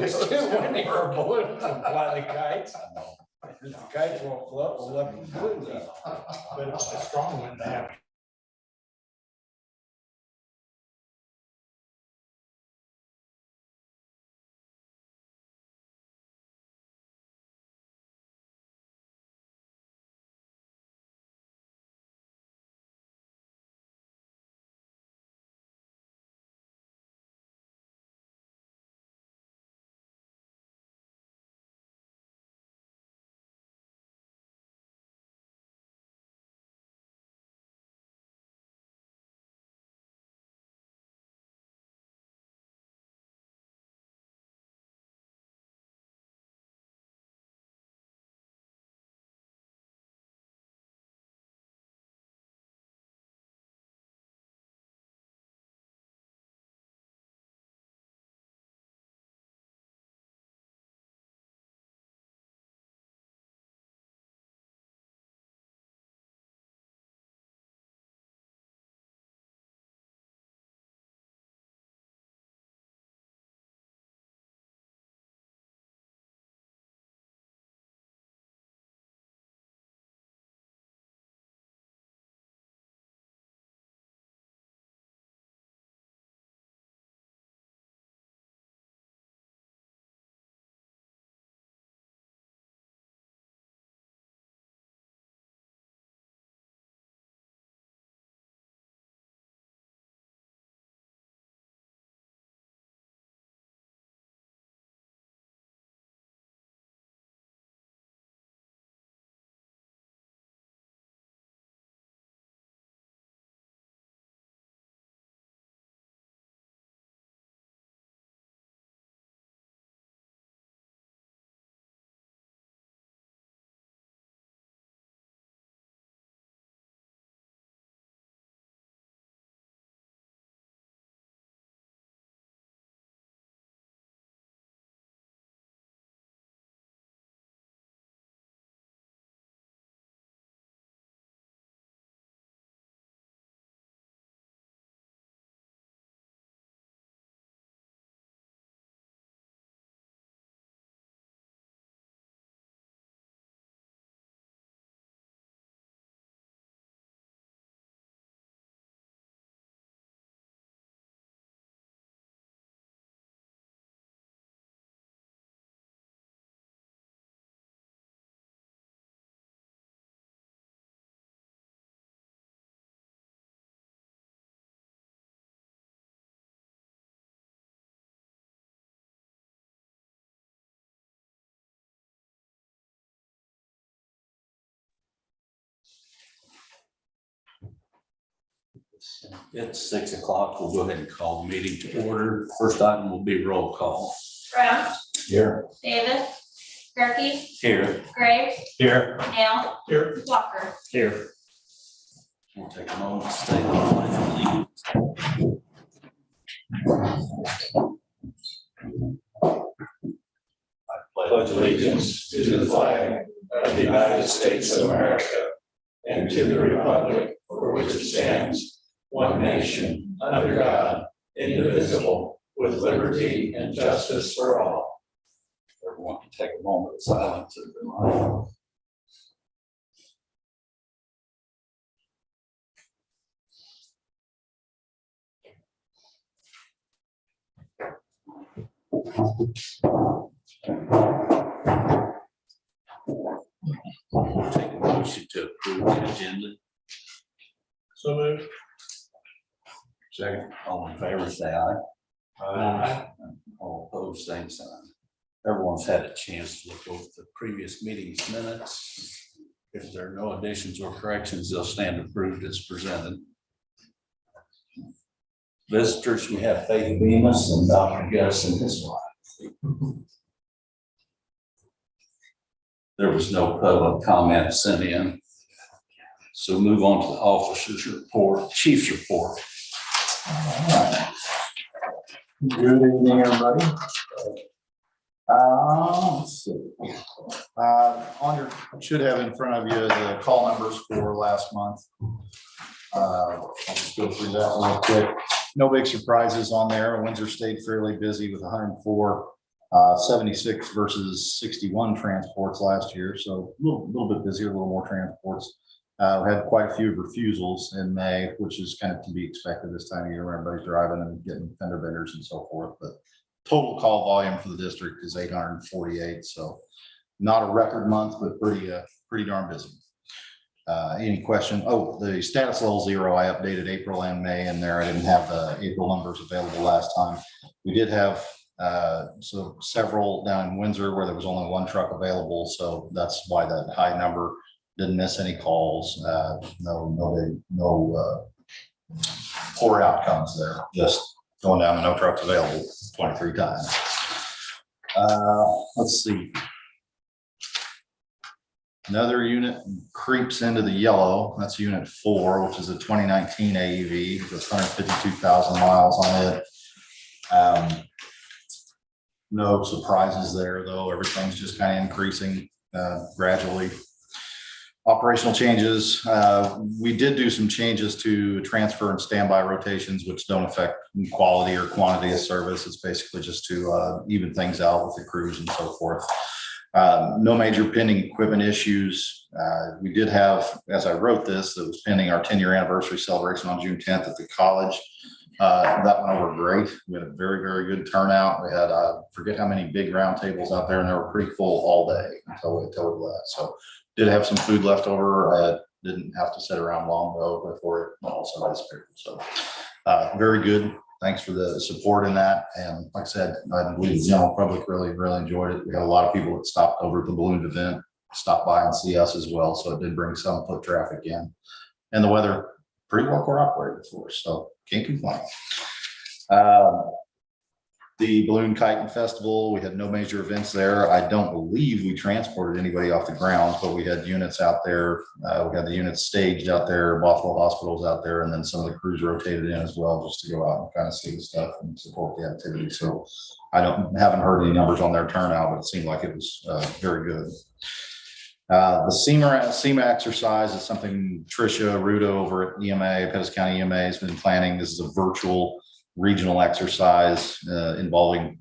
It's too windy for balloons and fly the kites. If the kites won't float, we'll let the balloons up. But it's a strong wind to have. It's 6 o'clock. We'll go ahead and call the meeting to order. First item will be roll call. Brown, Here. Davis, Gerke, Here. Graves, Here. Hale, Here. Walker. Here. We'll take a moment to state the pledge of allegiance. I Pledge allegiance to the flag of the United States of America and to the republic for which it stands, one nation, under God, indivisible, with liberty and justice for all. Everyone can take a moment of silence as a reminder. Take a motion to approve the agenda. So moved. Second. All in favor, say aye. All opposed, same sign. Everyone's had a chance to look over the previous meeting's minutes. If there are no additions or corrections, they'll stand approved as presented. Visitors, we have Faith Bemis and Dr. Gus and his wife. There was no public comment sent in. So move on to the officers' report, chief's report. Good evening, everybody. Let's see. Should have in front of you the call numbers for last month. I'll just go through that real quick. No big surprises on there. Windsor stayed fairly busy with 104 76 versus 61 transports last year, so a little bit busier, a little more transports. We had quite a few refusals in May, which is kind of to be expected this time of year when everybody's driving and getting fender benders and so forth. But total call volume for the district is 848, so not a record month, but pretty darn busy. Any question? Oh, the status level 0, I updated April and May in there. I didn't have the April numbers available last time. We did have so several down in Windsor where there was only one truck available, so that's why that high number. Didn't miss any calls. No poor outcomes there. Just going down to no trucks available 23 times. Let's see. Another unit creeps into the yellow. That's unit 4, which is a 2019 AEV with 152,000 miles on it. No surprises there, though. Everything's just kind of increasing gradually. Operational changes. We did do some changes to transfer and standby rotations, which don't affect quality or quantity of service. It's basically just to even things out with the crews and so forth. No major pending equipment issues. We did have, as I wrote this, that was pending our 10-year anniversary celebration on June 10th at the college. That went over great. We had a very good turnout. We had, forget how many big round tables out there, and they were pretty full all day until we left. So did have some food left over. Didn't have to sit around long though before it also disappeared. So very good. Thanks for the support in that. And like I said, I believe the general public really enjoyed it. We had a lot of people that stopped over at the balloon event, stopped by and see us as well. So it did bring some foot traffic in. And the weather pretty well cooperated for us, so can't complain. The Balloon Kiting Festival, we had no major events there. I don't believe we transported anybody off the ground, but we had units out there. We had the units staged out there, Buffalo Hospitals out there, and then some of the crews rotated in as well, just to go out and kind of see the stuff and support the activity. So I haven't heard any numbers on their turnout, but it seemed like it was very good. The SEMA exercise is something Tricia Ruda over at EMA, Pettis County EMA, has been planning. This is a virtual regional exercise involving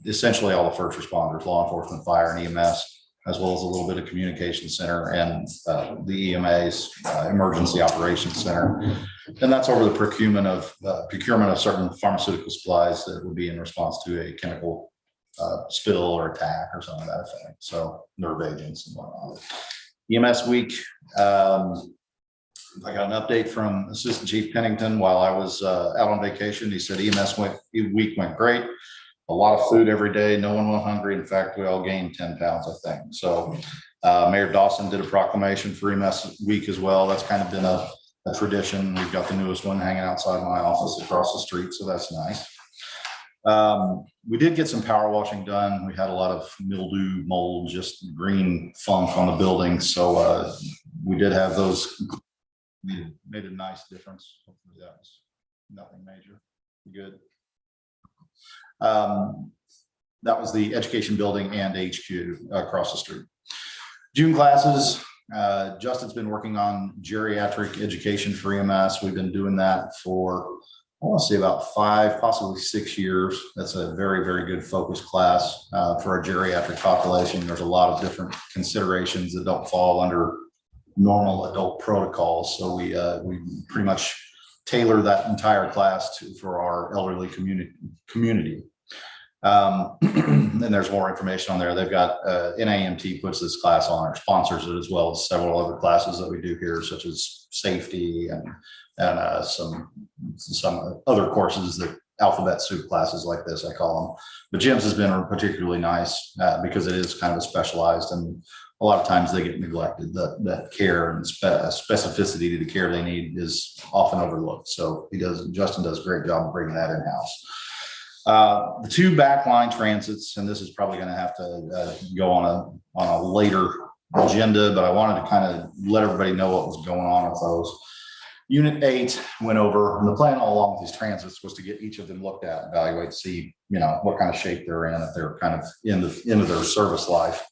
essentially all the first responders, law enforcement, fire, and EMS, as well as a little bit of communication center and the EMA's emergency operations center. And that's over the procurement of certain pharmaceutical supplies that would be in response to a chemical spill or attack or something of that effect. So nerve agents and whatnot. EMS week. I got an update from Assistant Chief Pennington while I was out on vacation. He said EMS week went great. A lot of food every day. No one went hungry. In fact, we all gained 10 pounds, I think. So Mayor Dawson did a proclamation for EMS week as well. That's kind of been a tradition. We've got the newest one hanging outside my office across the street, so that's nice. We did get some power washing done. We had a lot of mildew, mold, just green funk on the building. So we did have those. Made a nice difference. Hopefully that was nothing major. Good. That was the education building and HQ across the street. June classes. Justin's been working on geriatric education for EMS. We've been doing that for, I want to say, about 5, possibly 6 years. That's a very good focus class for our geriatric population. There's a lot of different considerations that don't fall under normal adult protocols. So we pretty much tailor that entire class for our elderly community. And there's more information on there. They've got NAMT puts this class on, or sponsors it, as well as several other classes that we do here, such as safety and some other courses, that alphabet soup classes like this, I call them. But Jim's has been particularly nice because it is kind of specialized, and a lot of times they get neglected. That care and specificity to the care they need is often overlooked. So Justin does a great job of bringing that in-house. The 2 backline transits, and this is probably going to have to go on a later agenda, but I wanted to kind of let everybody know what was going on with those. Unit 8 went over, and the plan all along with these transits was to get each of them looked at, evaluate, see, what kind of shape they're in, if they're kind of in the end of their service life.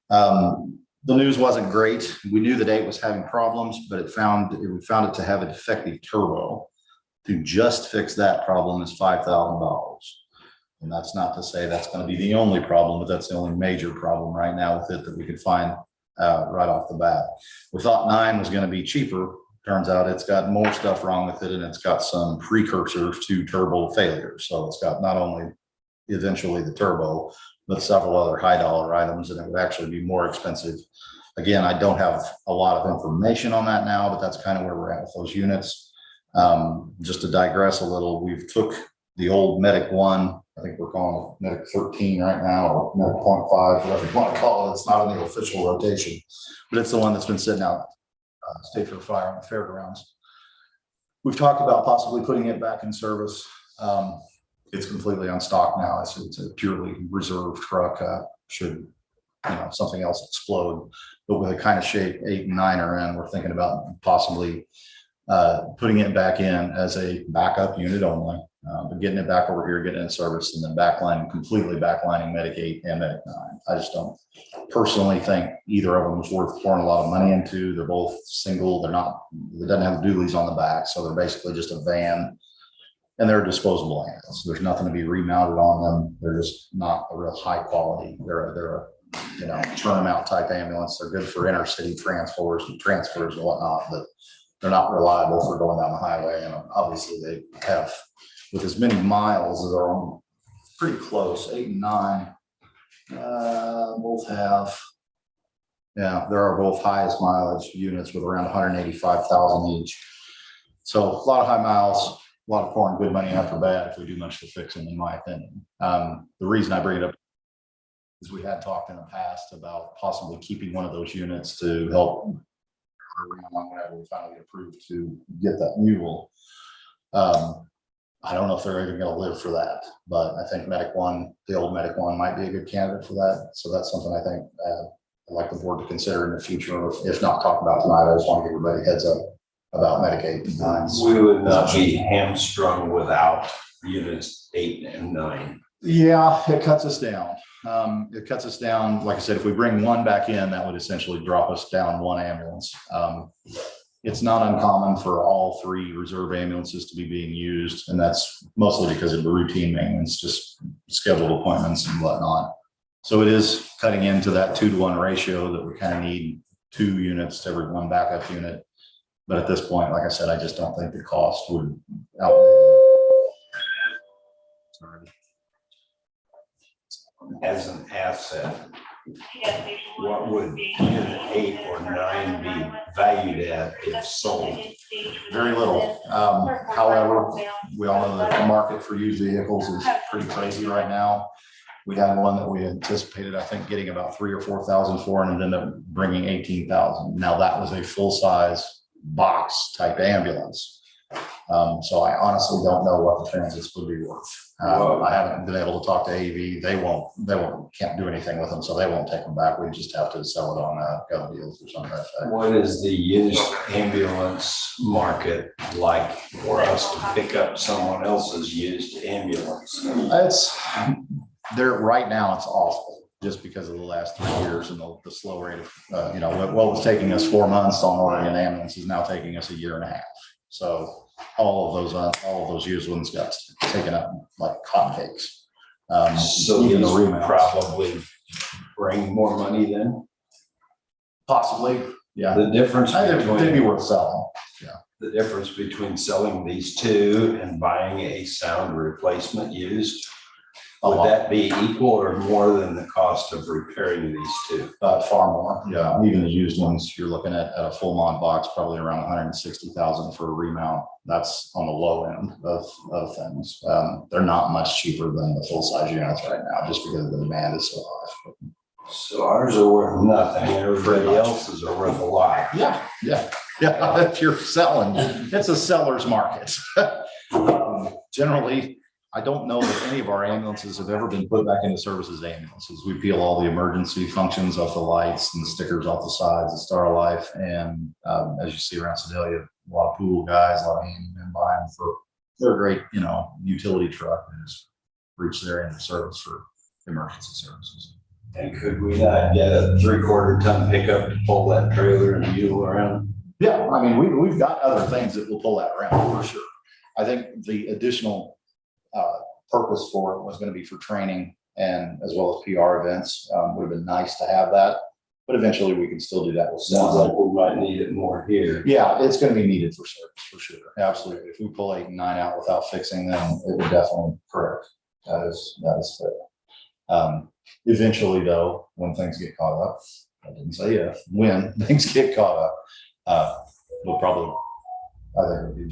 The news wasn't great. We knew that 8 was having problems, but we found it to have a defective turbo. To just fix that problem is $5,000. And that's not to say that's going to be the only problem, but that's the only major problem right now with it that we could find right off the bat. We thought 9 was going to be cheaper. Turns out it's got more stuff wrong with it, and it's got some precursors to turbo failure. So it's got not only eventually the turbo, but several other high dollar items, and it would actually be more expensive. Again, I don't have a lot of information on that now, but that's kind of where we're at with those units. Just to digress a little, we've took the old Medic 1, I think we're calling it Medic 13 right now, or Medic 0.5, whatever you want to call it. It's not in the official rotation, but it's the one that's been sitting out State for Fire on the fairgrounds. We've talked about possibly putting it back in service. It's completely on stock now. It's a purely reserve truck. Should something else explode, but with the kind of shape 8 and 9 are in, we're thinking about possibly putting it back in as a backup unit only, but getting it back over here, getting it in service, and then completely backlining Medic 8 and Medic 9. I just don't personally think either of them is worth pouring a lot of money into. They're both single. They doesn't have dualies on the back, so they're basically just a van, and they're disposable ambulance. There's nothing to be remounted on them. They're just not a real high quality. They're a churn them out type ambulance. They're good for intercity transfers and whatnot, but they're not reliable for going down the highway. And obviously they have, with as many miles as are on, pretty close, 8 and 9, both have, there are both highest mileage units with around 185,000 each. So a lot of high miles, a lot of pouring good money after bad if we do much to fix them, in my opinion. The reason I bring it up is we had talked in the past about possibly keeping one of those units to help whenever we finally get approved to get that mule. I don't know if they're even going to live for that, but I think Medic 1, the old Medic 1, might be a good candidate for that. So that's something I think I'd like the board to consider in the future. If not talk about tonight, I just want to give everybody a heads up about Medic 8 and 9. We would not be hamstrung without units 8 and 9. Yeah, it cuts us down. It cuts us down. Like I said, if we bring one back in, that would essentially drop us down one ambulance. It's not uncommon for all 3 reserve ambulances to be being used, and that's mostly because of the routine maintenance, just scheduled appointments and whatnot. So it is cutting into that 2-to-1 ratio that we kind of need 2 units to every 1 backup unit. But at this point, like I said, I just don't think the cost would outweigh. Sorry. As an asset, what would unit 8 or 9 be valued at if sold? Very little. However, we all know that the market for used vehicles is pretty crazy right now. We had one that we anticipated, I think, getting about 3,000 or 4,000 for, and it ended up bringing 18,000. Now that was a full-size box type ambulance. So I honestly don't know what the transits would be worth. I haven't been able to talk to AV. Can't do anything with them, so they won't take them back. We just have to sell it on gun deals or something like that. What is the used ambulance market like for us to pick up someone else's used ambulance? Right now it's awful, just because of the last 3 years and the slow rate of, what was taking us 4 months on ordering an ambulance is now taking us a year and a half. So all of those used ones got taken up like hotcakes. So even these the would remounts probably bring more money then? possibly, yeah. The difference I think it'd be between, worth selling. the difference between selling these 2 and buying a sound replacement used, would that be equal or more than the cost of repairing these 2? Far more, yeah. Even the used ones, you're looking at a full mod box, probably around 160,000 for a remount. That's on the low end of things. They're not much cheaper than the full size units right now, just because the demand is so high. So ours are worth nothing, everybody else's are worth a lot. Yeah. If you're selling, it's a seller's market. Generally, I don't know that any of our ambulances have ever been put back into service as ambulances. We peel all the emergency functions off the lights and the stickers off the sides of Star Life. And as you see around Sedalia, a lot of pool guys, a lot of handymen buy them for their great, utility truck and just reach their end of service for emergency services. And could we not get a 3/4 ton pickup to pull that trailer and mule around? Yeah, I mean, we've got other things that will pull that around for sure. I think the additional purpose for it was going to be for training and as well as PR events. Would have been nice to have that, but eventually we can still do that with Sounds some. like we might need it more here. Yeah, it's going to be needed for service for sure. Absolutely. If we pull 8 and 9 out without fixing them, it would definitely correct. That is fair. Eventually though, when things get caught up, I didn't say if, when things get caught up, we'll probably, I think it would be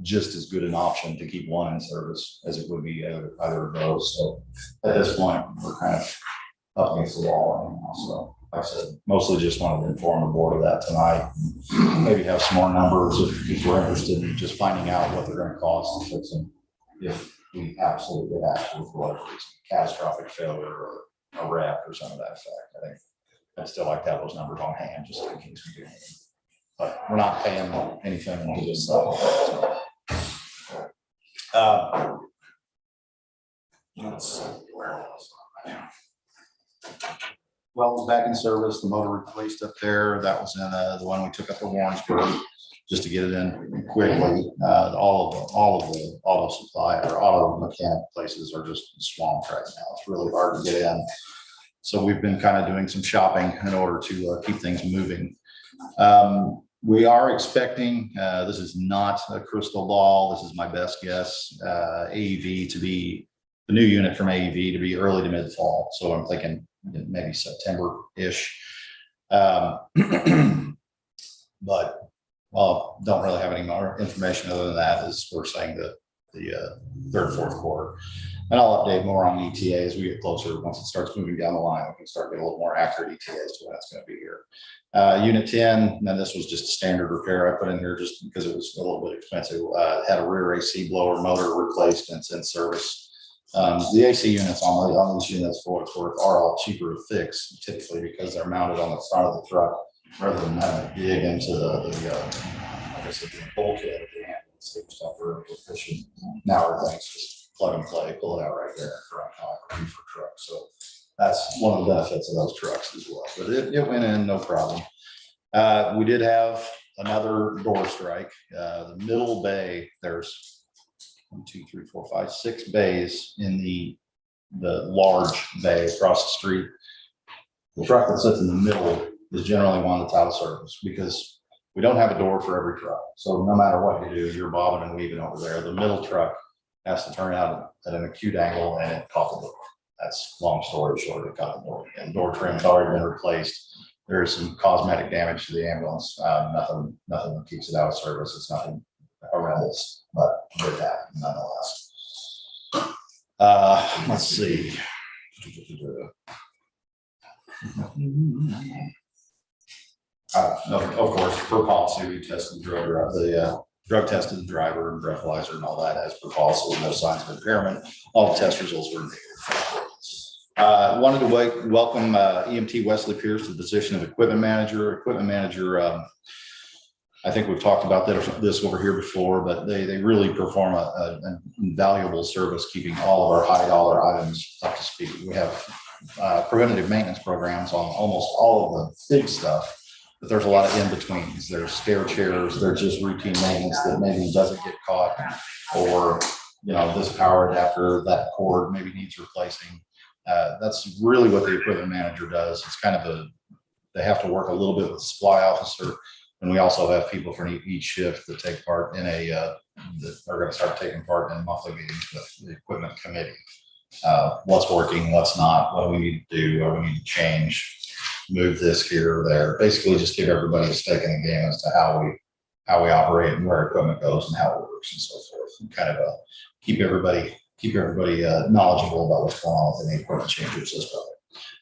just as good an option to keep one in service as it would be either of those. So at this point, we're kind of up against the wall right now. So like I said, mostly just wanted to inform the board of that tonight. Maybe have some more numbers if we're interested in just finding out what they're going to cost to fix them. If we absolutely have to, for whatever reason, catastrophic failure or a wreck or some of that effect. I think I'd still like to have those numbers on hand just in case we do anything. But we're not paying anything to this stuff. Let's see, where else? Well, it was back in service, the motor replaced up there. That was in the one we took up to Warrensburg just to get it in quickly. All of the auto supply or auto mechanic places are just swamped right now. It's really hard to get in. So we've been kind of doing some shopping in order to keep things moving. We are expecting, this is not a crystal ball, this is my best guess, AEV to be, the new unit from AEV to be early to mid fall. So I'm thinking maybe September-ish. But, well, don't really have any more information other than that, as we're saying that the third, fourth quarter. And I'll update more on ETA as we get closer. Once it starts moving down the line, we can start getting a little more accurate ETA as to when it's going to be here. Unit 10, and this was just a standard repair I put in here just because it was a little bit expensive. Had a rear AC blower motor replaced and it's in service. The AC units on these units, for what it's worth, are all cheaper to fix typically because they're mounted on the front of the truck rather than having to dig into like I said, the bulkhead of the ambulance. Stuff are efficient. Now everything's just plug and play, pull it out right there for a reefer truck. So that's one of the benefits of those trucks as well. But it went in no problem. We did have another door strike. The middle bay, there's 1, 2, 3, 4, 5, 6 bays in the large bay across the street. The truck that sits in the middle is generally one that's out of service because we don't have a door for every truck. So no matter what you do, you're bobbing and weaving over there. The middle truck has to turn out at an acute angle and it caught the door. That's long story short, it caught the door. And door trim's already been replaced. There is some cosmetic damage to the ambulance. Nothing that keeps it out of service. It's nothing horrendous, but it did happen nonetheless. Let's see. Of course, per policy, we tested the drug tested the driver and breathalyzer and all that as per policy. No signs of impairment. All the test results were negative. Wanted to welcome EMT Wesley Pierce to the position of equipment manager. I think we've talked about this over here before, but they really perform an invaluable service, keeping all of our high dollar items up to speed. We have preventative maintenance programs on almost all of the big stuff, but there's a lot of in-betweens. There's stair chairs, there's just routine maintenance that maybe doesn't get caught, or this power adapter, that cord maybe needs replacing. That's really what the equipment manager does. It's kind of they have to work a little bit with the supply officer. And we also have people for each shift that take part in that are going to start taking part in monthly meetings with the equipment committee. What's working, what's not, what do we need to do, what do we need to change, move this here or there. Basically just give everybody a stake in the game as to how we operate and where equipment goes and how it works and so forth. And kind of keep everybody knowledgeable about what's going on with any equipment changes as well.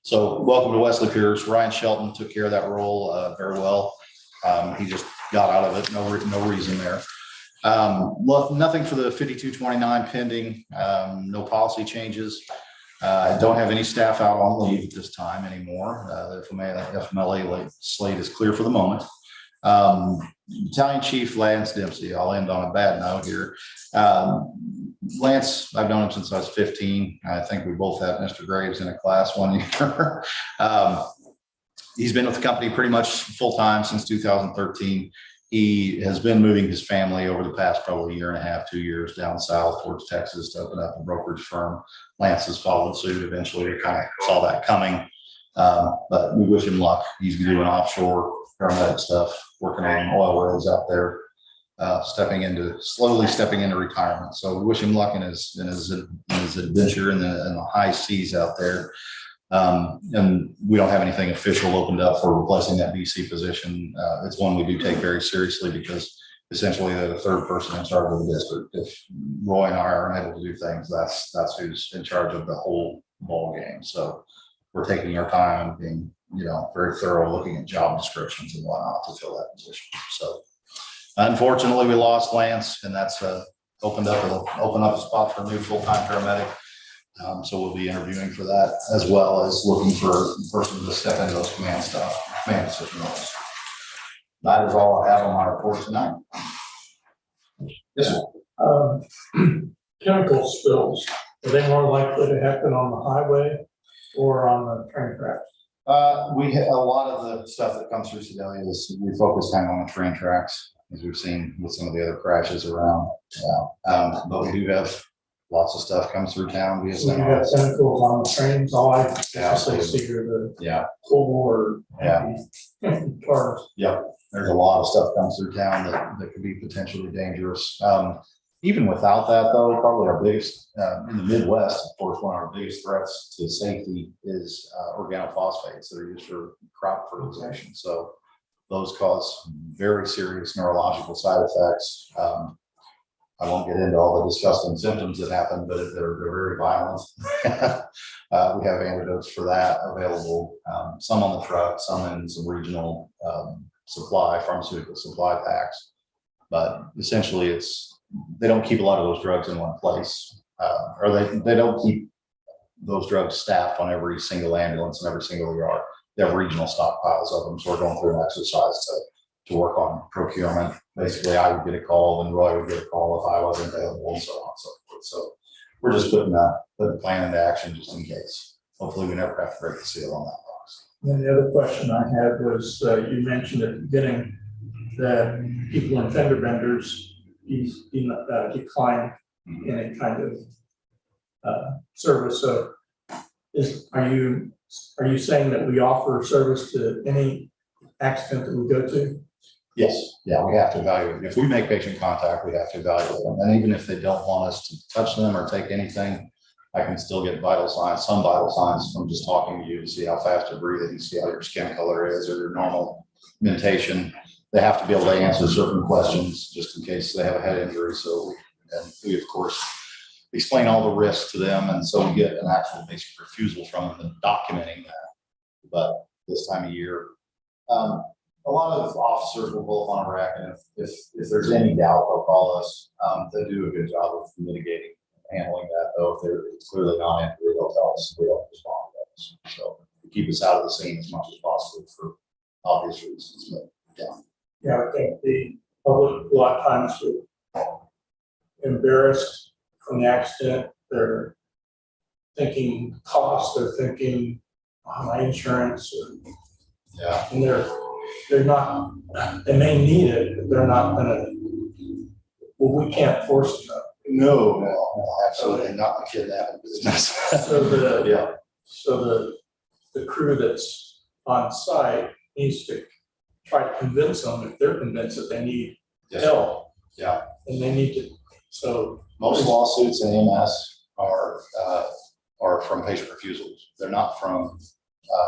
So welcome to Wesley Pierce. Ryan Shelton took care of that role very well. He just got out of it. No reason there. Nothing for the 5229 pending. No policy changes. Don't have any staff out on leave at this time anymore. The FMLA slate is clear for the moment. Battalion Chief Lance Dempsey. I'll end on a bad note here. Lance, I've known him since I was 15. I think we both had Mr. Graves in a class one year. He's been with the company pretty much full time since 2013. He has been moving his family over the past probably year and a half, 2 years down south towards Texas to open up a brokerage firm. Lance has followed suit. Eventually, we kind of saw that coming. But we wish him luck. He's doing offshore paramedic stuff, working on oil rigs out there, slowly stepping into retirement. So we wish him luck in his adventure in the high seas out there. And we don't have anything official opened up for replacing that BC position. It's one we do take very seriously because essentially they're the third person in charge of the district. If Roy and I are unable to do things, that's who's in charge of the whole ball game. So we're taking our time and being, very thorough, looking at job descriptions and whatnot to fill that position. So unfortunately, we lost Lance, and that's opened up a spot for a new full-time paramedic. So we'll be interviewing for that, as well as looking for a person to step into those command position roles. That is all I have on my report tonight. Yes, sir. Chemical spills, are they more likely to happen on the highway or on the train tracks? A lot of the stuff that comes through Sedalia is we focus kind of on the train tracks, as we've seen with some of the other crashes around. But we do have lots of stuff comes through town via So you have chemicals on the trains, all I actually see are the full or empty cars. Yep, there's a lot of stuff comes through town that could be potentially dangerous. Even without that, though, probably our biggest in the Midwest, of course, one of our biggest threats to safety is organophosphates that are used for crop fertilization. So those cause very serious neurological side effects. I won't get into all the disgusting symptoms that happen, but they're very violent. We have antidotes for that available, some on the truck, some in some regional pharmaceutical supply packs. But essentially, they don't keep a lot of those drugs in one place, or they don't keep those drugs staffed on every single ambulance and every single yard. They have regional stockpiles of them, so we're going through an exercise to work on procurement. Basically, I would get a call, and Roy would get a call if I wasn't available, and so on and so forth. So we're just putting the plan into action just in case. Hopefully, we never have to break the seal on that box. And then the other question I had was, you mentioned at the beginning that people in fender benders decline any kind of service. So are you saying that we offer service to any accident that we go to? Yes, yeah, we have to evaluate. If we make patient contact, we have to evaluate them. And even if they don't want us to touch them or take anything, I can still get some vital signs from just talking to you to see how fast you're breathing, see how your skin color is or your normal mentation. They have to be able to answer certain questions just in case they have a head injury. So we of course explain all the risks to them, and so we get an actual basic refusal from them and documenting that. But this time of year, a lot of officers will pull up on a rack, and if there's any doubt, they'll call us. They do a good job of mitigating, handling that, though. If they're clearly not injured, they'll tell us. We don't respond to those. So we keep us out of the scene as much as possible for obvious reasons. But Yeah, I think the public a lot of times are embarrassed from the accident. They're thinking cost, they're thinking my insurance, and they're not, they may need it, but they're not gonna, we can't force them. No, absolutely not the kidnapping business. So the crew that's on site needs to try to convince them, if they're convinced that they need help. Yeah. And they need to, so. Most lawsuits in EMS are from patient refusals. They're not from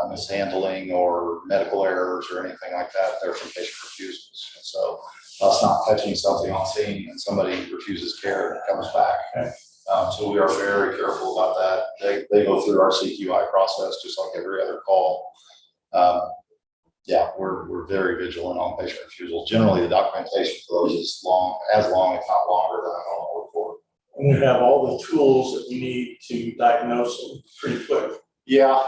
mishandling or medical errors or anything like that. They're from patient refusals. And so us not touching something on scene and somebody refuses care and it comes back. Okay. So we are very careful about that. They go through our CQI process just like every other call. We're very vigilant on patient refusals. Generally, the documentation for those is as long, if not longer, than a normal report. And we have all the tools that we need to diagnose them pretty quick. Yeah,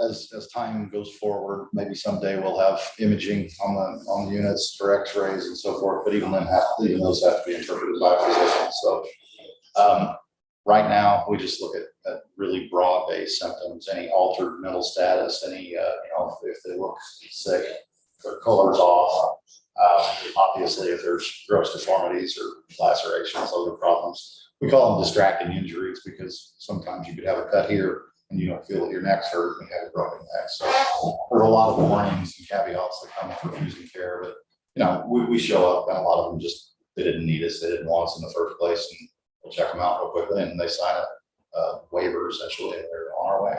as time goes forward, maybe someday we'll have imaging on the units for X-rays and so forth. But even those have to be interpreted by a physician. So right now, we just look at really broad-based symptoms, any altered mental status, any if they look sick, their color's off, Obviously, if there's gross deformities or lacerations, those are problems. We call them distracting injuries because sometimes you could have a cut here and you don't feel that your neck's hurt and you have a broken neck. So there's a lot of warnings and caveats that come with refusing care, but we show up and a lot of them just, they didn't need us. They didn't want us in the first place, and we'll check them out real quickly and they sign a waiver essentially and they're on our way.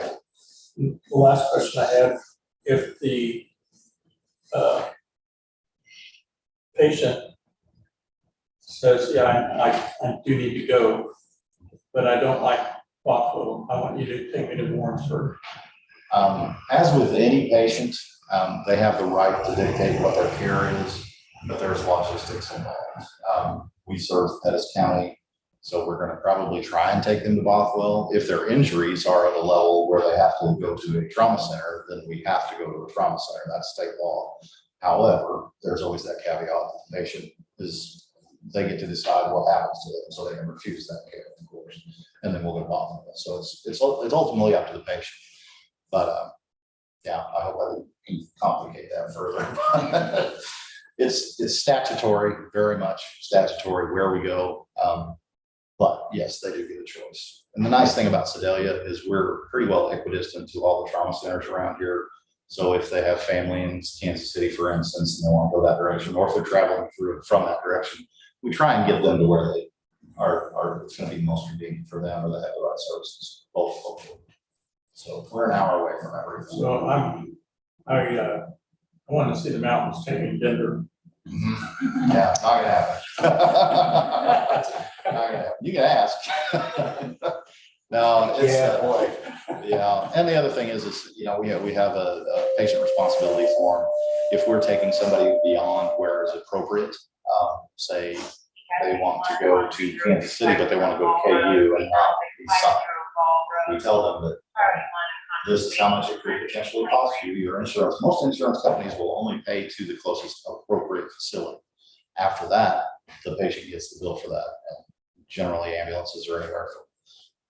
The last question I had, if the patient says, yeah, I do need to go, but I don't like Buffalo, I want you to take me to Warrensburg. As with any patient, they have the right to dictate what their care is, but there's logistics involved. We serve Pettis County, so we're going to probably try and take them to Bothwell. If their injuries are at a level where they have to go to a trauma center, then we have to go to a trauma center. That's state law. However, there's always that caveat that the patient is, they get to decide what happens to them, so they can refuse that care, of course, and then we'll go to Bothwell. So it's ultimately up to the patient. But yeah, I hope I didn't complicate that further. It's statutory, very much statutory where we go. But yes, they do get a choice. And the nice thing about Sedalia is we're pretty well equidistant to all the trauma centers around here. So if they have family in Kansas City, for instance, and they want to go that direction, or if they're traveling through from that direction, we try and get them to where they are it's going to be most convenient for them, or they have the right services, both locally. So we're an hour away from everything. So I want to see the mountains, take me to Denver. Yeah, not gonna happen. Not gonna happen. You can ask. No, it's, boy. yeah. And the other thing is we have a patient responsibility form. If we're taking somebody beyond where is appropriate, say they want to go to Kansas City, but they want to go to KU and not Eastside, we tell them that this is how much it could potentially cost you. Your insurance, most insurance companies will only pay to the closest appropriate facility. After that, the patient gets the bill for that. And generally, ambulances are anywhere from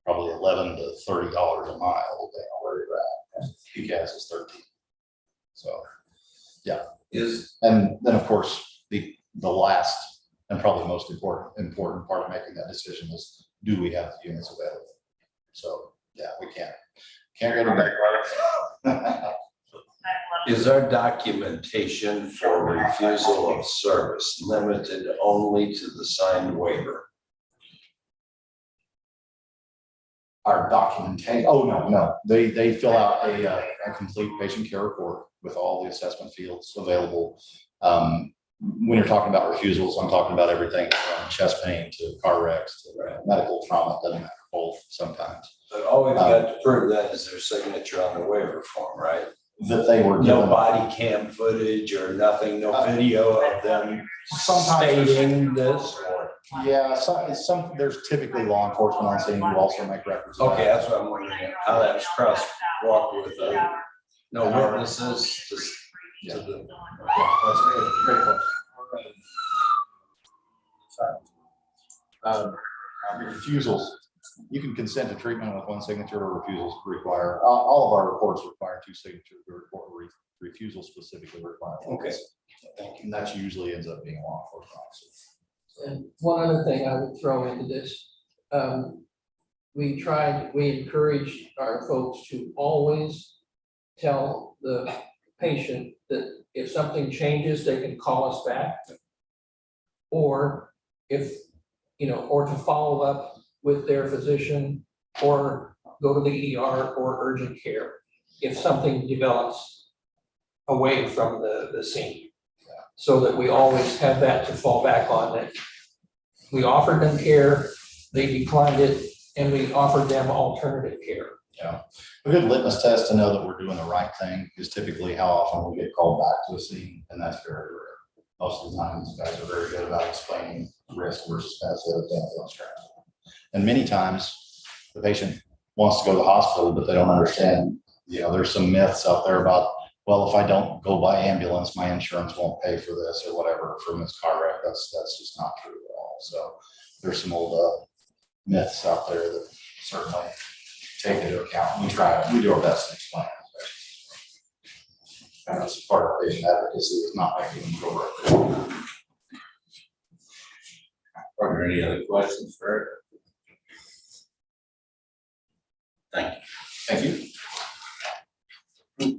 probably $11 to $30 a mile, depending on where you're at. And PCAD is $13. So, yeah. And then, of course, the last and probably most important part of making that decision is, do we have the units available? So, yeah, we can't get it back. Is our documentation for refusal of service limited only to the signed waiver? Our documentation, oh, no, they fill out a complete patient care report with all the assessment fields available. When you're talking about refusals, I'm talking about everything from chest pain to car wrecks to medical trauma, doesn't matter, both sometimes. But all we've got to prove that is their signature on the waiver form, right? That they were No given. body cam footage or nothing, no video of them Sometimes stating this or. Yeah, some there's typically law enforcement on scene who also make records. of Okay, that. that's what I'm wondering, how that's crosswalk with no witnesses to the. Yeah, that's a great question. Refusals, you can consent to treatment with one signature, or refusals require, all of our reports require two signatures, refusal specifically require. Okay. And that usually ends up being a law enforcement officer. And one other thing I would throw into this, we encourage our folks to always tell the patient that if something changes, they can call us back. Or if, or to follow up with their physician, or go to the ER or urgent care if something develops away from the scene. So that we always have that to fall back on, that we offered them care, they declined it, and we offered them alternative care. Yeah, a good litmus test to know that we're doing the right thing is typically how often we get called back to a scene, and that's very rare. Most of the time, these guys are very good about explaining risk versus benefit of ambulance travel. And many times, the patient wants to go to the hospital, but they don't understand, there's some myths out there about, well, if I don't go by ambulance, my insurance won't pay for this or whatever from this car wreck. That's just not true at all. So there's some old myths out there that certainly take into account. We do our best to explain. kind of part of patient advocacy is not making them go right. Are there any other questions for Eric? Thank you. Thank you.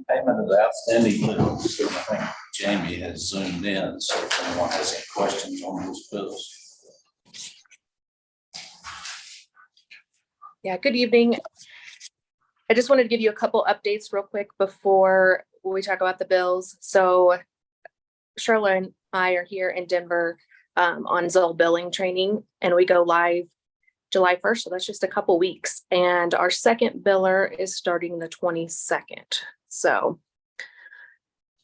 Payment of the outstanding bills. I think Jamie has zoomed in, so if anyone has any questions on those bills. Yeah, good evening. I just wanted to give you a couple updates real quick before we talk about the bills. So Charlotte and I are here in Denver on Zoll billing training, and we go live July 1st. So that's just a couple weeks. And our second biller is starting the 22nd. So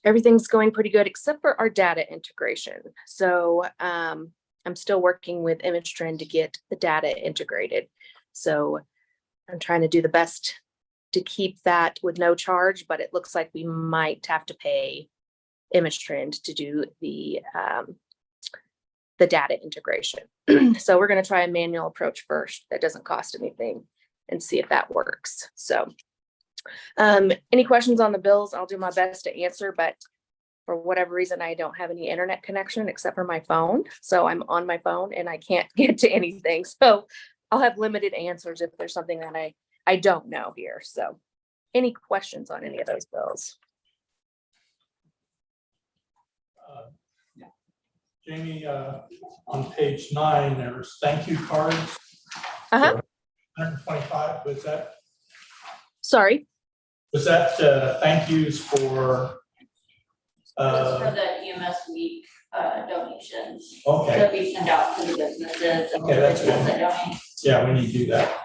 everything's going pretty good except for our data integration. So I'm still working with ImageTrend to get the data integrated. So I'm trying to do the best to keep that with no charge, but it looks like we might have to pay ImageTrend to do the data integration. So we're going to try a manual approach first that doesn't cost anything and see if that works. So any questions on the bills, I'll do my best to answer, but for whatever reason, I don't have any internet connection except for my phone. So I'm on my phone and I can't get to anything. So I'll have limited answers if there's something that I don't know here. So any questions on any of those bills? Jamie, on page 9, there's thank you cards. Uh-huh. 125, Sorry. was that thank yous for? This for the EMS week donations. Okay. That we send out to the businesses. And Okay, that's good. businesses that donate. Yeah, we need to do that.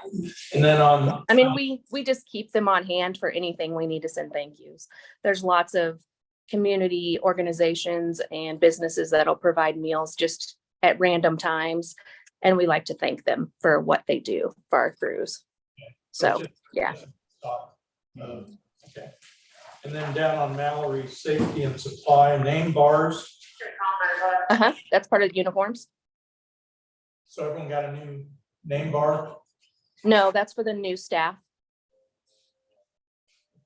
And then on. I mean, we just keep them on hand for anything we need to send thank yous. There's lots of community organizations and businesses that'll provide meals just at random times. And we like to thank them for what they do for our crews. So, yeah. Okay. And then down on Mallory's safety and supply name bars. Uh-huh. That's part of the uniforms. So everyone got a new name bar. No, that's for the new staff.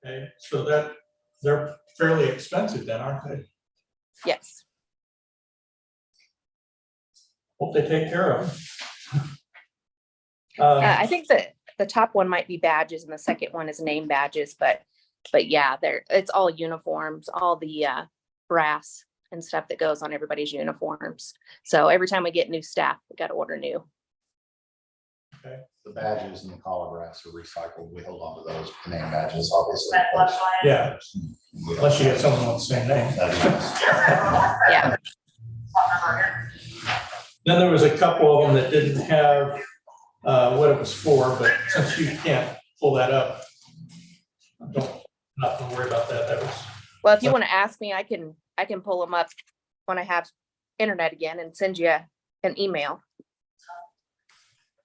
Okay, so that they're fairly expensive then, aren't they? Yes. Hope they take care of them. I think that the top one might be badges and the second one is name badges, but yeah, it's all uniforms, all the brass and stuff that goes on everybody's uniforms. So every time we get new staff, we got to order new. Okay. The badges and the collar wraps are recycled. We hold on to those name badges, obviously. Yeah, unless you get someone with the same name. Yeah. Then there was a couple of them that didn't have what it was for, but since you can't pull that up, not to worry about that. That was. Well, if you want to ask me, I can pull them up when I have internet again and send you an email.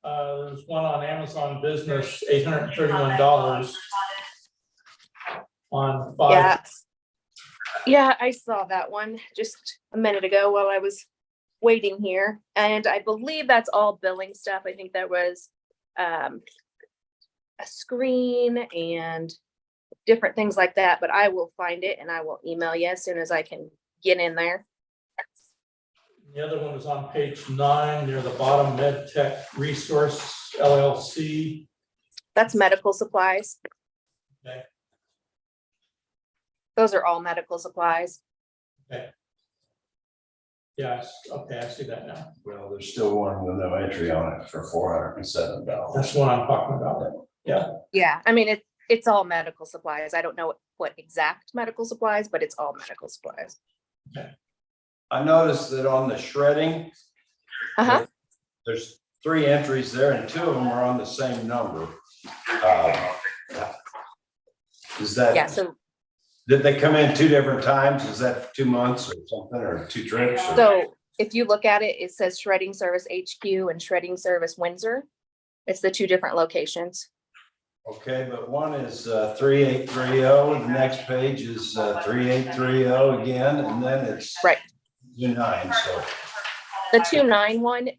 There's one on Amazon Business, $831 on 5. Yeah. Yeah, I saw that one just a minute ago while I was waiting here. And I believe that's all billing stuff. I think there was a screen and different things like that, but I will find it and I will email you as soon as I can get in there. The other one was on page 9 near the bottom, Med Tech Resource LLC. That's medical supplies. Okay. Those are all medical supplies. Okay. Yes, okay, I see that now. Well, there's still one with no entry on it for $407. That's what I'm talking about. Yeah. Yeah, I mean, it's all medical supplies. I don't know what exact medical supplies, but it's all medical supplies. I noticed that on the shredding, Uh-huh. there's 3 entries there and 2 of them are on the same number. Is that? Yeah, so Did they come in 2 different times? Is that for 2 months or something, or 2 trips? or- So if you look at it, it says Shredding Service HQ and Shredding Service Windsor. It's the 2 different locations. Okay, but one is 3830, the next page is 3830 again, and then it's Right. 29, so. The 291,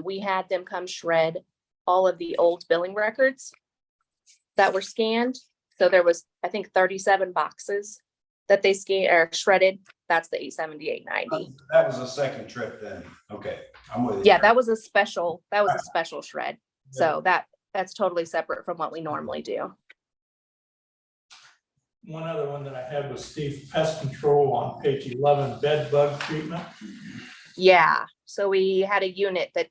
we had them come shred all of the old billing records that were scanned. So there was, I think, 37 boxes that they scanned or shredded, that's the 878.90. That was the second trip then. Okay, I'm with you. Yeah, that was a special shred. So that's totally separate from what we normally do. One other one that I had was Steve Pest Control on page 11, bed bug treatment. Yeah, so we had a unit that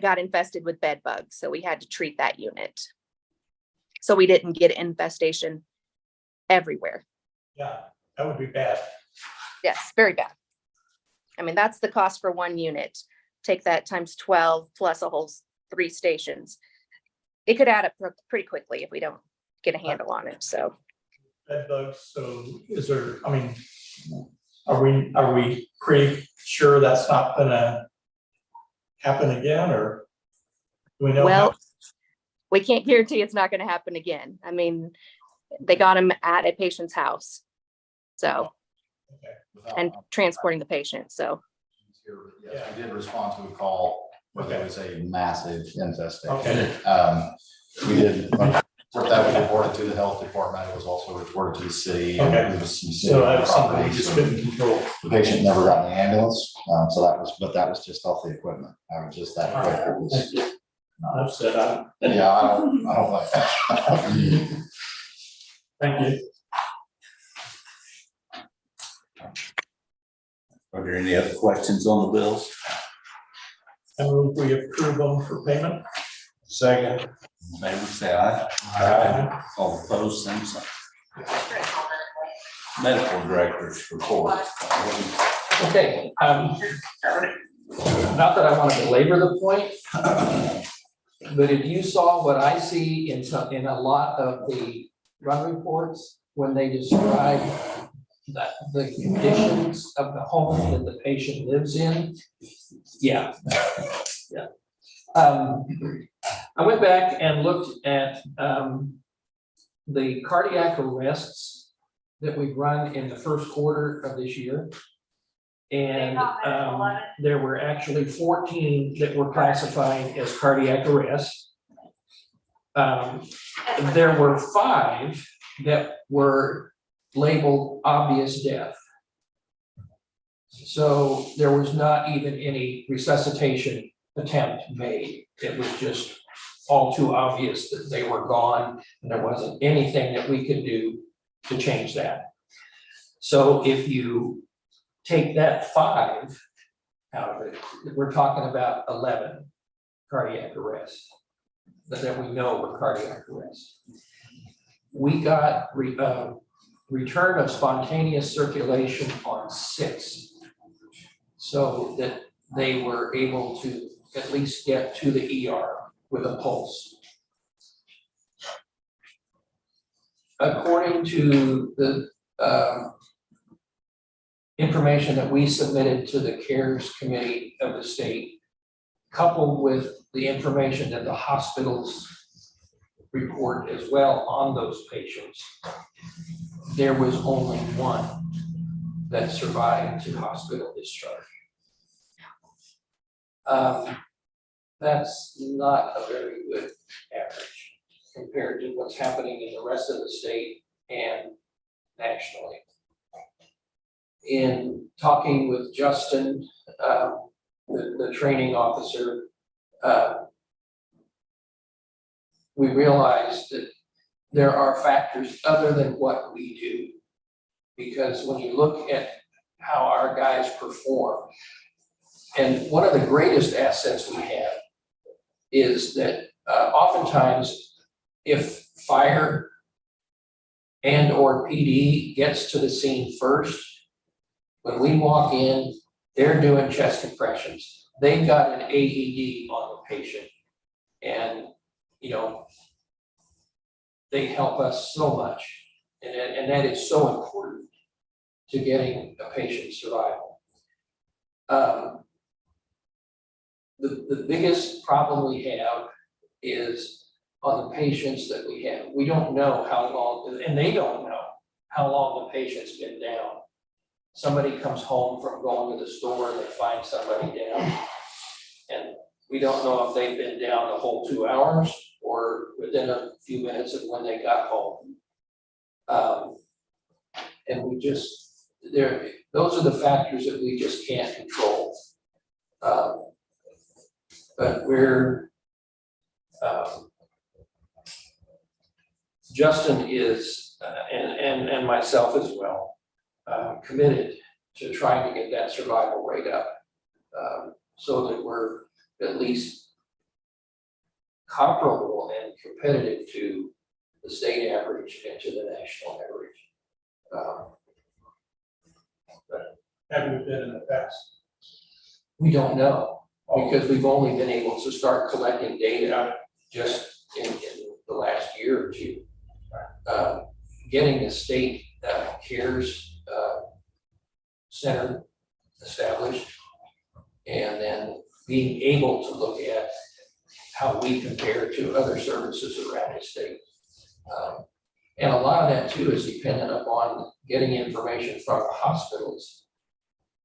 got infested with bed bugs, so we had to treat that unit. So we didn't get infestation everywhere. Yeah, that would be bad. Yes, very bad. I mean, that's the cost for one unit. Take that times 12 plus a whole 3 stations. It could add up pretty quickly if we don't get a handle on it, so. Bed bugs, so is there, I mean, are we pretty sure that's not gonna happen again, or do we know? Well, we can't guarantee it's not gonna happen again. I mean, they got them at a patient's house. So, and transporting the patient, so. Yes, we did respond to a call where there was a massive infestation. Okay. We did, that was reported to the health department. It was also reported to the city. And Okay. there was some So that's something we properties. just couldn't control. The patient never got in the ambulance, so that was just off the equipment. I was just that quick. It was- Thank you. I've said, Yeah, I don't like that. thank you. Are there any other questions on the bills? And we approve them for payment. Second. In favor, say aye. Aye. All opposed, same sign. Medical director's report. Okay, not that I want to belabor the point, but if you saw what I see in a lot of the run reports, when they describe that the conditions of the home that the patient lives in, yeah. I went back and looked at the cardiac arrests that we've run in the first quarter of this year. And there were actually 14 that were classified as cardiac arrests. There were 5 that were labeled obvious death. So there was not even any resuscitation attempt made. It was just all too obvious that they were gone, and there wasn't anything that we could do to change that. So if you take that 5 out of it, we're talking about 11 cardiac arrests that we know were cardiac arrests. We got return of spontaneous circulation on 6, so that they were able to at least get to the ER with a pulse. According to the information that we submitted to the CARES Committee of the state, coupled with the information that the hospitals report as well on those patients, there was only 1 that survived to hospital discharge. That's not a very good average compared to what's happening in the rest of the state and nationally. In talking with Justin, the training officer, we realized that there are factors other than what we do. Because when you look at how our guys perform, and one of the greatest assets we have is that oftentimes if fire and or PD gets to the scene first, when we walk in, they're doing chest compressions. They've got an AED on the patient, and they help us so much, and that is so important to getting a patient's survival. The biggest problem we have is on the patients that we have. We don't know how long, and they don't know how long the patient's been down. Somebody comes home from going to the store and they find somebody down, and we don't know if they've been down the whole 2 hours or within a few minutes of when they got home. And we just, those are the factors that we just can't control. But we're, Justin is, and myself as well, committed to trying to get that survival rate up, so that we're at least comparable and competitive to the state average and to the national average. Have you been in the past? We don't know, because we've only been able to start collecting data just in the last year or two. Getting the state CARES center established, and then being able to look at how we compare to other services around the state. And a lot of that too is dependent upon getting information from the hospitals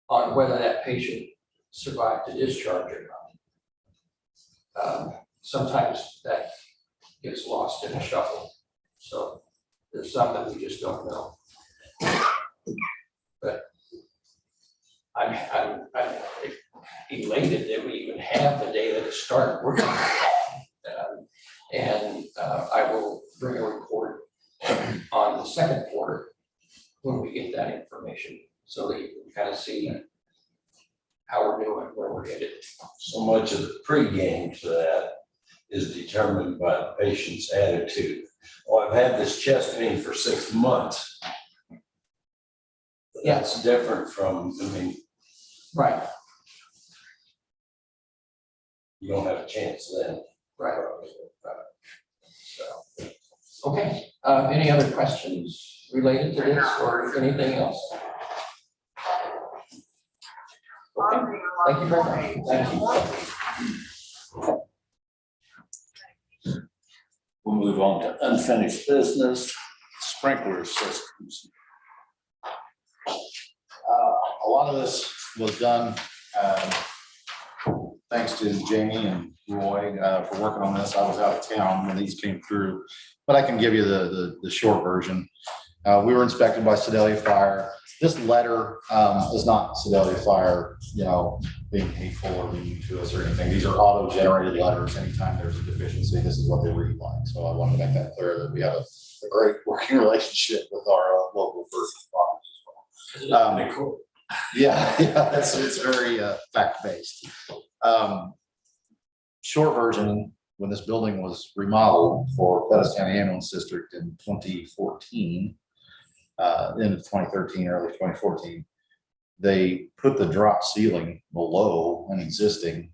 on whether that patient survived a discharge or not. Sometimes that gets lost in the shuffle. So there's some that we just don't know. But I'm elated that we even have the data to start working on. And I will bring a report on the second quarter when we get that information, so that you can kind of see how we're doing, where we're headed. So much of the pregame to that is determined by the patient's attitude. Oh, I've had this chest pain for 6 months. Yeah. That's different from, I mean, Right, you don't have a chance then. right. So, okay, any other questions related to this or anything else? Okay, thank you very much. Thank you. We'll move on to unfinished business, sprinkler systems. A lot of this was done, thanks to Jamie and Roy, for working on this. I was out of town when these came through, but I can give you the short version. We were inspected by Sedalia Fire. This letter is not Sedalia Fire, being hateful or mean to us or anything. These are auto-generated letters. Anytime there's a deficiency, this is what they read like. So I wanted to make that clear, that we have a great working relationship with our local first responders as well. Yeah, it's very fact-based. Short version, when this building was remodeled for Pettis County Ambulance District in 2014, end of 2013, early 2014, they put the drop ceiling below an existing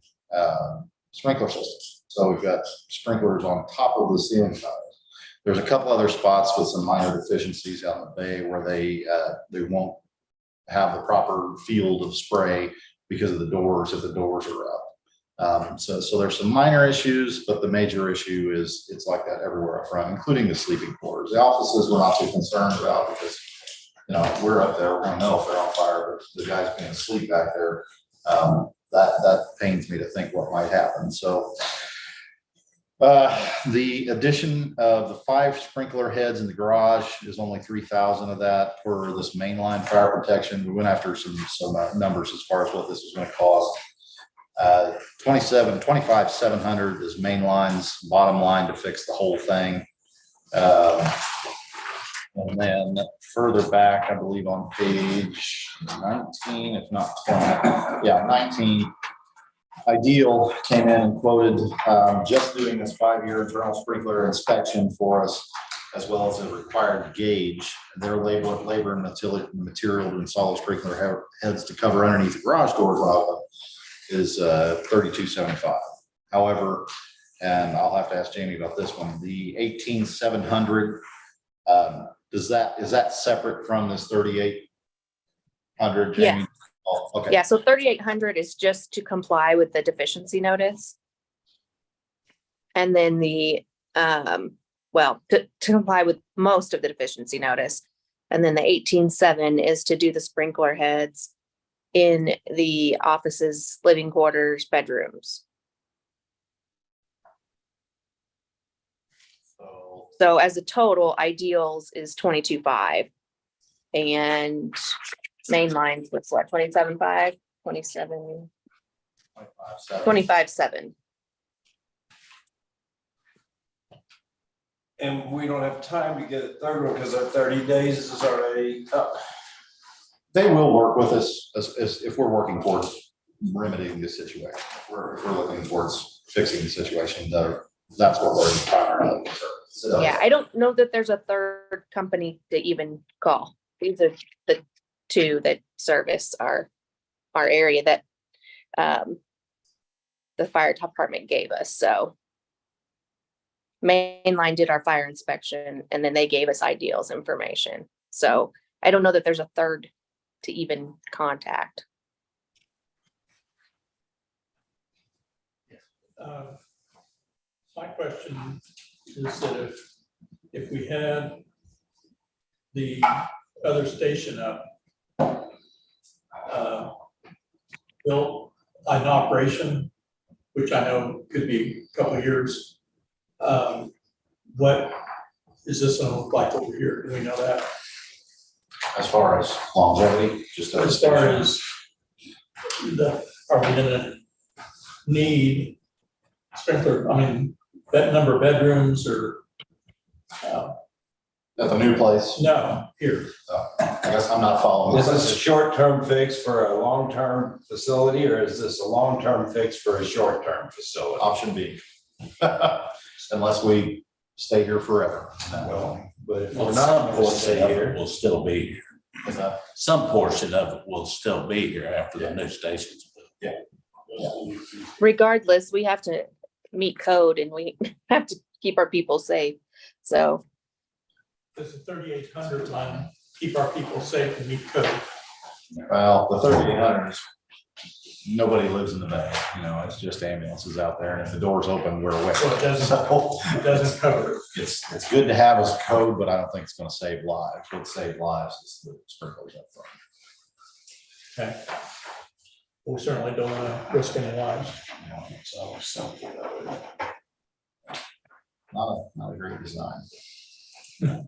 sprinkler system. So we've got sprinklers on top of the ceiling tiles. There's a couple other spots with some minor deficiencies out in the bay where they won't have the proper field of spray because of the doors, if the doors are up. So there's some minor issues, but the major issue is it's like that everywhere up front, including the sleeping quarters. The offices we're not too concerned about because, we're up there, we're gonna know if they're on fire, but the guys being asleep back there, that pains me to think what might happen. So the addition of the 5 sprinkler heads in the garage is only 3,000 of that for this mainline fire protection. We went after some numbers as far as what this was going to cost. 25,700 is main lines, bottom line to fix the whole thing. And then further back, I believe on page 19, if not 20, 19. Ideal came in and quoted just doing this 5-year internal sprinkler inspection for us, as well as a required gauge. Their labor and material to install sprinkler heads to cover underneath the garage doors is $32.75. However, and I'll have to ask Jamie about this one, the 18,700, is that separate from this 3,800? Jamie? Yeah. Oh, okay. Yeah, so 3,800 is just to comply with the deficiency notice. And then to comply with most of the deficiency notice. And then the 18,700 is to do the sprinkler heads in the offices, living quarters, bedrooms. So as a total, ideals is 22,500. and main lines was what, 27.5, 27, 25.7. And we don't have time to get a third one because our 30 days is already up. They will work with us as if we're working towards remedying this situation. If we're looking towards fixing the situation, though, that's what we're primarily concerned. So, Yeah, I don't know that there's a third company to even call. These are the two that service our area that the fire department gave us, so. Mainline did our fire inspection and then they gave us ideals information. So I don't know that there's a third to even contact. My question is that if we had the other station up, built in operation, which I know could be a couple of years, what is this gonna look like over here? Do we know that? as far as longevity, just As far as are we gonna need sprinkler, I mean, that number of bedrooms or, at the new place, no, here. I guess I'm not following. Is this a short-term fix for a long-term facility, or is this a long-term fix for a short-term facility? Option B. Unless we stay here forever. Well, but if we're Well, not some gonna portion stay of it here, will still be here. Is that- Some portion of it will still be here after the new station's built. Regardless, we have to meet code and we have to keep our people safe. So Does the 3,800 line keep our people safe and meet code? Well, the 3,800 is, nobody lives in the bay, you know, it's just ambulances out there, and if the door's open, we're away. So it doesn't cover it. It's good to have as a code, but I don't think it's gonna save lives. What saves lives is the sprinklers up front. Okay. We certainly don't wanna risk any lives. You know, so, not a great design. By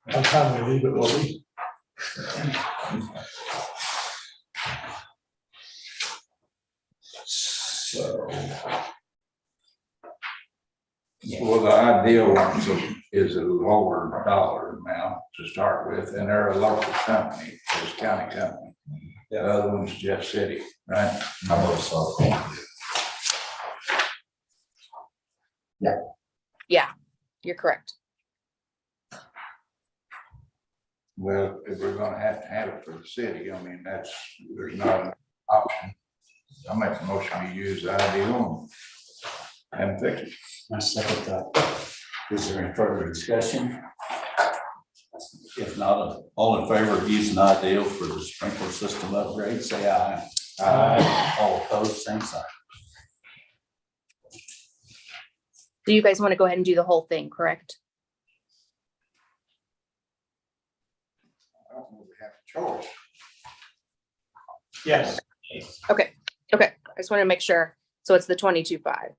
the time we leave it, will we? So. Well, the ideal one is a lower dollar amount to start with, and they're a local company, it's a county company. The other one's Jeff City, right? I hope so. yeah, you're correct. Well, if we're gonna have to have it for the city, I mean, there's not an option. I make a motion to use the ideal and fix it. I second that. Is there any further discussion? If not, all in favor of using Ideal for the sprinkler system upgrade, say aye. Aye. All opposed, same sign. Do you guys want to go ahead and do the whole thing, correct? I don't know if we have a choice. Yes. Okay, I just want to make sure. So it's the 22.5.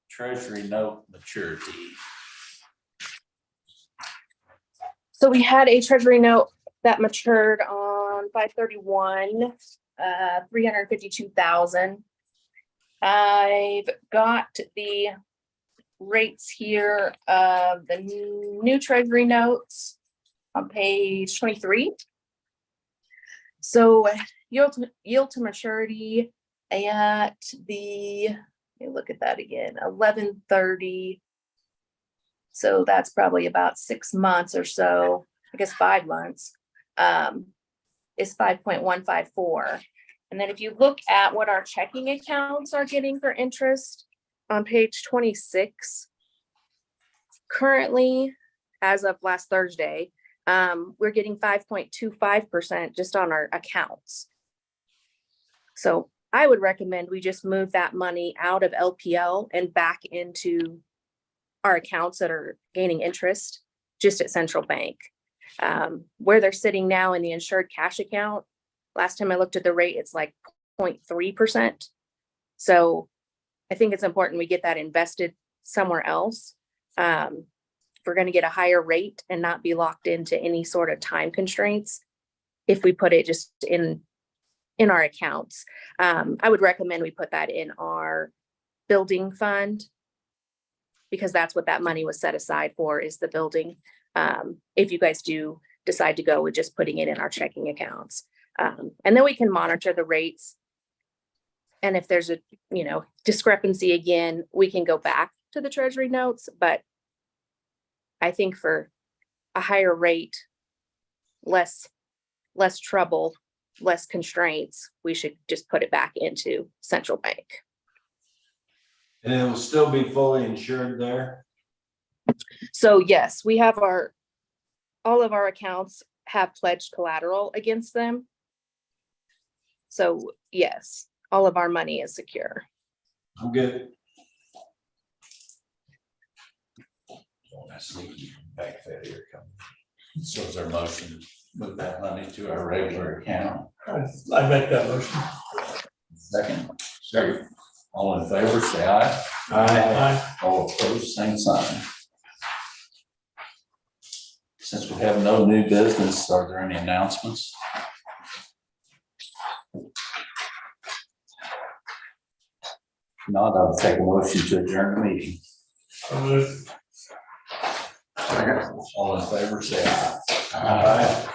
Treasury note maturity. So we had a treasury note that matured on 5/31, 352,000. I've got the rates here of the new treasury notes on page 23. So yield to maturity at the, let me look at that again, 11/30. So that's probably about 6 months or so, I guess 5 months, is 5.154. And then if you look at what our checking accounts are getting for interest on page 26, currently, as of last Thursday, we're getting 5.25% just on our accounts. So I would recommend we just move that money out of LPL and back into our accounts that are gaining interest just at Central Bank. Where they're sitting now in the insured cash account, last time I looked at the rate, it's like 0.3%. So I think it's important we get that invested somewhere else. If we're gonna get a higher rate and not be locked into any sort of time constraints, if we put it just in our accounts. I would recommend we put that in our building fund, because that's what that money was set aside for, is the building. If you guys do decide to go with just putting it in our checking accounts. And then we can monitor the rates. And if there's a, discrepancy again, we can go back to the treasury notes, but I think for a higher rate, less trouble, less constraints, we should just put it back into central bank. And it will still be fully insured there? So yes, we have all of our accounts have pledged collateral against them. So yes, all of our money is secure. I'm good. Back failure coming. So is there a motion to move that money to our regular account? I make that motion. Second. Second. All in favor, say aye. Aye. All opposed, same sign. Since we have no new business, are there any announcements? If not, I would take a motion to adjourn the meeting. All in favor, say aye. Aye.